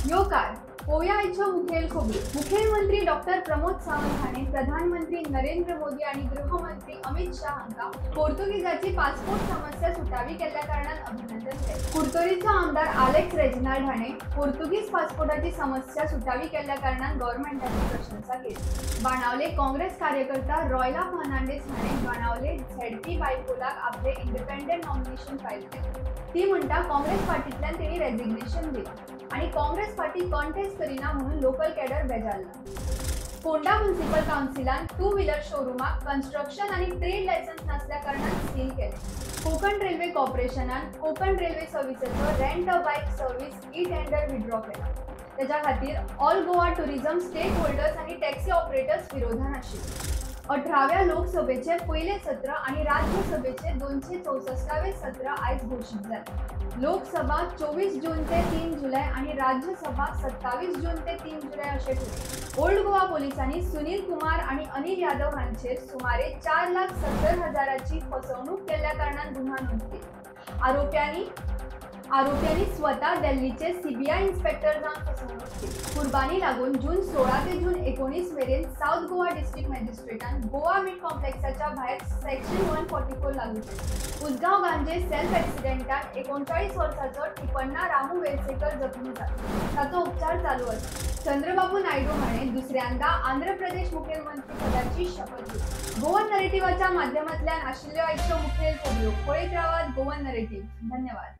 यो काळ पोयाच्या मुखेल खोबरे मुख्यमंत्री डॉक्टर प्रमोद सावंत हाणे प्रधानमंत्री नरेंद्र मोदी आणि गृहमंत्री अमित शाह हांका पोर्तुगीजाची पासपोर्ट समस्या सुटावी केल्ल्या कारणान अभिनंदन केले। कुर्तोरीचो आमदार आलेक्स रेजिनाल्ड हाणे पोर्तुगीज पासपोर्टाची समस्या सुटावी केल्ल्या कारणान गव्हर्नमेंटाची प्रशंसा केली। बाणावले काँग्रेस कार्यकर्ता रॉयला फर्नांडिस हाणे बाणावले झेडपी बायपोलाक आपले इंडिपेंडेंट नॉमिनेशन फाईल केले। ती म्हणटा काँग्रेस पार्टीतल्यान तेणी रेजिग्नेशन दिले आणि काँग्रेस पार्टी कॉन्टेस्ट करिना म्हणून लोकल कॅडर बेजारला। फोंडा म्युनिसिपल काउन्सिलान टू व्हीलर शोरूमाक कन्स्ट्रक्शन आणि ट्रेड लायसन्स नसल्या कारणान सील केले। कोकण रेल्वे कॉर्पोरेशनान कोकण रेल्वे सर्व्हिसेसचो rent a bike service e tender withdraw केला। त्याच्या खातीर all Goa tourism stake holders आणि टॅक्सी ऑपरेटर्स विरोधान आशिल्ले। 18व्या लोकसभेचे पहिले सत्र आणि राज्यसभेचे 264वे सत्र आज घोषित झाले। लोकसभा 24 जून ते 3 जुलै आणि राज्यसभा 27 जून ते 3 जुलै असे ठरले। ओल्ड गोवा पोलिसांनी सुनील कुमार आणि अनिल यादव हांचेर सुमारे 4,70,000ची फसवणूक केल्ल्या कारणान गुन्हा नोंद केला। आरोप्यांनी स्वतः दिल्लीचे सीबीआय इन्स्पेक्टर जावन फसवणूक केली। कुर्बानी लागून जून 16 ते जून 19 मेरेन साउथ गोवा डिस्ट्रिक्ट मॅजिस्ट्रेटान गोवा मीट कॉम्प्लेक्साच्या भायर सेक्शन 144 लागू केले। उजगाव गांजे सेल्फ एक्सिडेंटात 39 वर्साचो टिपण्णा रामू वेलसेकर जखमी झाला। ताचो उपचार चालू आसा। चंद्रबाबू नायडू हाणे दुसऱ्यांदा आंध्र प्रदेश मुख्यमंत्री पदाची शपथ घेतली। गोवन नरेटिव्हच्या माध्यमांतल्यान आशिल्ल्यो आयच्यो मुखेल खबरो पळयत रावात गोवन नरेटिव्ह। धन्यवाद।